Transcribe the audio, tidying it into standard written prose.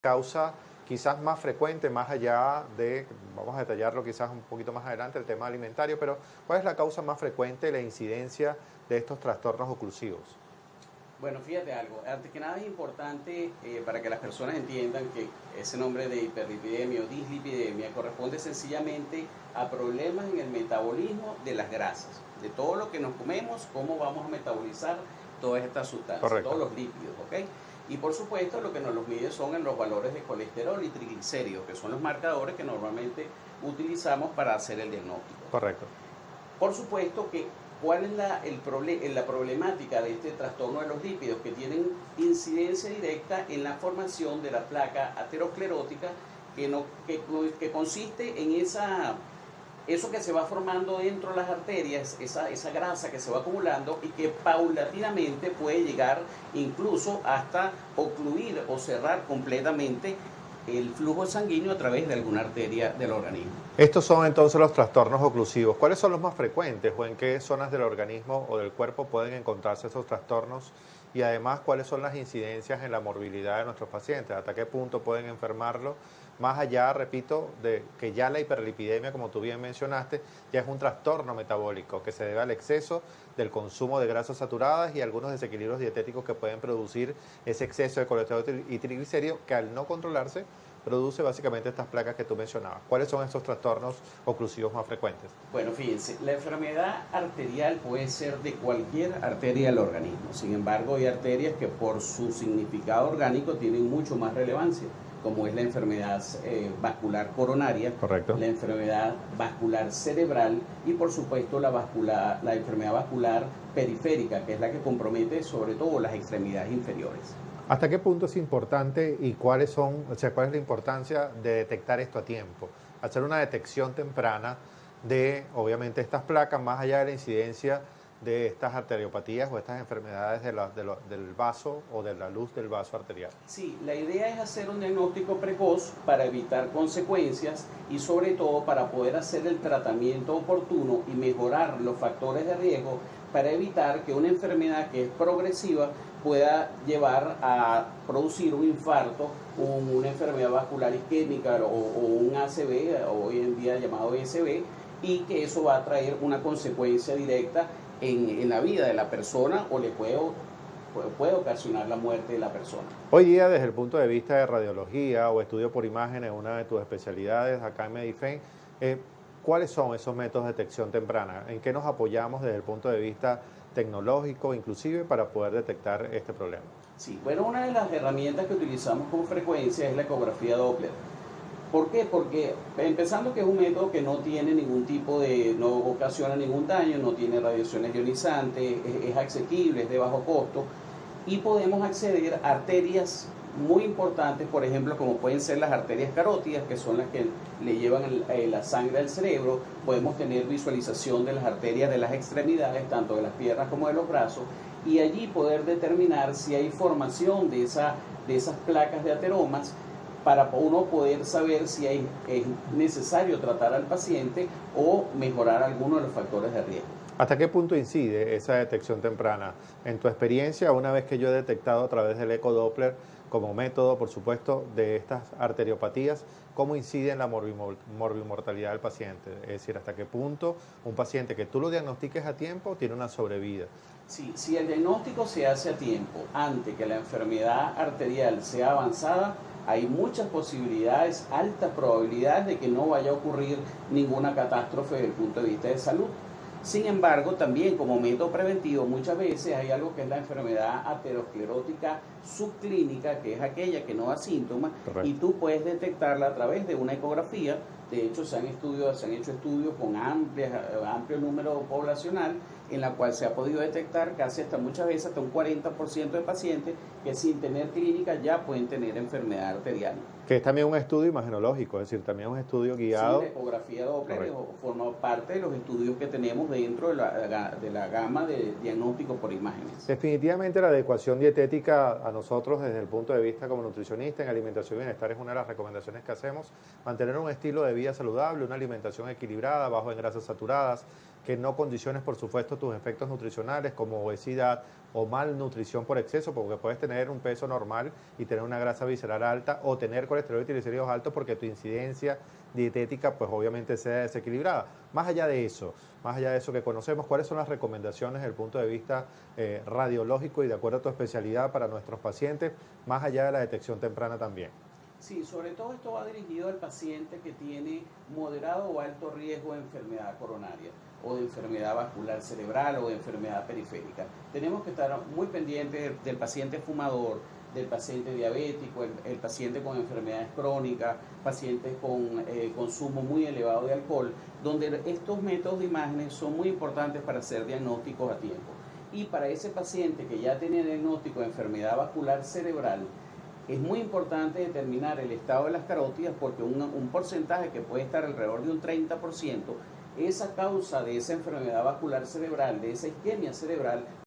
causa quizás más frecuente, más allá de, vamos a detallarlo quizás un poquito más adelante, el tema alimentario, pero ¿cuál es la causa más frecuente de la incidencia de estos trastornos oclusivos? Bueno, fíjate algo. Antes que nada es importante para que las personas entiendan que ese nombre de hiperlipidemia o dislipidemia corresponde sencillamente a problemas en el metabolismo de las grasas, de todo lo que nos comemos, cómo vamos a metabolizar todas estas sustancias, Correcto, todos los lípidos, ¿ok? Y por supuesto lo que nos los mide son en los valores de colesterol y triglicéridos, que son los marcadores que normalmente utilizamos para hacer el diagnóstico. correcto. Por supuesto que cuál es la problemática de este trastorno de los lípidos, que tienen incidencia directa en la formación de la placa aterosclerótica, que consiste en eso que se va formando dentro de las arterias, esa grasa que se va acumulando y que paulatinamente puede llegar incluso hasta ocluir o cerrar completamente el flujo sanguíneo a través de alguna arteria del organismo. Estos son entonces los trastornos oclusivos. ¿Cuáles son los más frecuentes o en qué zonas del organismo o del cuerpo pueden encontrarse estos trastornos? Y además, ¿cuáles son las incidencias en la morbilidad de nuestros pacientes? ¿Hasta qué punto pueden enfermarlo? Más allá, repito, de que ya la hiperlipidemia, como tú bien mencionaste, ya es un trastorno metabólico que se debe al exceso del consumo de grasas saturadas y algunos desequilibrios dietéticos que pueden producir ese exceso de colesterol y triglicéridos que al no controlarse produce básicamente estas placas que tú mencionabas. ¿Cuáles son estos trastornos oclusivos más frecuentes? Bueno, fíjense, la enfermedad arterial puede ser de cualquier arteria del organismo. Sin embargo, hay arterias que por su significado orgánico tienen mucho más relevancia, como es la enfermedad vascular coronaria, Correcto. la enfermedad vascular cerebral y por supuesto la enfermedad vascular periférica, que es la que compromete sobre todo las extremidades inferiores. ¿Hasta qué punto es importante y cuáles son, o sea, cuál es la importancia de detectar esto a tiempo? Hacer una detección temprana de, obviamente, estas placas, más allá de la incidencia de estas arteriopatías o estas enfermedades del vaso o de la luz del vaso arterial. Sí, la idea es hacer un diagnóstico precoz para evitar consecuencias y sobre todo para poder hacer el tratamiento oportuno y mejorar los factores de riesgo para evitar que una enfermedad que es progresiva pueda llevar a producir un infarto, una enfermedad vascular isquémica o un ACV, hoy en día llamado ESV, y que eso va a traer una consecuencia directa en la vida de la persona o le puede ocasionar la muerte de la persona. Hoy día, desde el punto de vista de radiología o estudio por imágenes, una de tus especialidades acá en Medifen, ¿cuáles son esos métodos de detección temprana? ¿En qué nos apoyamos desde el punto de vista tecnológico, inclusive, para poder detectar este problema? Sí, bueno, una de las herramientas que utilizamos con frecuencia es la ecografía Doppler. ¿Por qué? Porque empezando que es un método que no tiene ningún tipo no ocasiona ningún daño, no tiene radiaciones ionizantes, es asequible, es de bajo costo y podemos acceder a arterias muy importantes, por ejemplo, como pueden ser las arterias carótidas, que son las que le llevan la sangre al cerebro. Podemos tener visualización de las arterias de las extremidades, tanto de las piernas como de los brazos, y allí poder determinar si hay formación de esas placas de ateromas, para uno poder saber si es necesario tratar al paciente o mejorar alguno de los factores de riesgo. ¿Hasta qué punto incide esa detección temprana? En tu experiencia, una vez que yo he detectado a través del ecodoppler como método, por supuesto, de estas arteriopatías, ¿cómo incide en la morbimortalidad del paciente? Es decir, ¿hasta qué punto un paciente que tú lo diagnostiques a tiempo tiene una sobrevida? Sí, si el diagnóstico se hace a tiempo, antes que la enfermedad arterial sea avanzada, hay muchas posibilidades, altas probabilidades de que no vaya a ocurrir ninguna catástrofe desde el punto de vista de salud. Sin embargo, también como método preventivo, muchas veces hay algo que es la enfermedad aterosclerótica subclínica, que es aquella que no da síntomas. Correcto. Y tú puedes detectarla a través de una ecografía. De hecho, se han hecho estudios con amplio número poblacional, en la cual se ha podido detectar casi hasta muchas veces hasta un 40% de pacientes que sin tener clínica ya pueden tener enfermedad arterial. Que es también un estudio imagenológico, es decir, también un estudio guiado. Sí, la ecografía Doppler forma parte de los estudios que tenemos dentro de la gama de diagnóstico por imágenes. Definitivamente la adecuación dietética a nosotros desde el punto de vista como nutricionista en alimentación y bienestar es una de las recomendaciones que hacemos. Mantener un estilo de vida saludable, una alimentación equilibrada, bajo en grasas saturadas, que no condiciones, por supuesto, tus efectos nutricionales como obesidad o malnutrición por exceso, porque puedes tener un peso normal y tener una grasa visceral alta o tener colesterol y triglicéridos altos porque tu incidencia dietética pues obviamente sea desequilibrada. Más allá de eso que conocemos, ¿cuáles son las recomendaciones desde el punto de vista radiológico y de acuerdo a tu especialidad para nuestros pacientes, más allá de la detección temprana también? Sí, sobre todo esto va dirigido al paciente que tiene moderado o alto riesgo de enfermedad coronaria o de enfermedad vascular cerebral o de enfermedad periférica. Tenemos que estar muy pendientes del paciente fumador, del paciente diabético, el paciente con enfermedades crónicas, pacientes con consumo muy elevado de alcohol, donde estos métodos de imágenes son muy importantes para hacer diagnósticos a tiempo. Y para ese paciente que ya tiene diagnóstico de enfermedad vascular cerebral, es muy importante determinar el estado de las carótidas porque un porcentaje que puede estar alrededor de un 30%, esa causa de esa enfermedad vascular cerebral, de esa isquemia cerebral,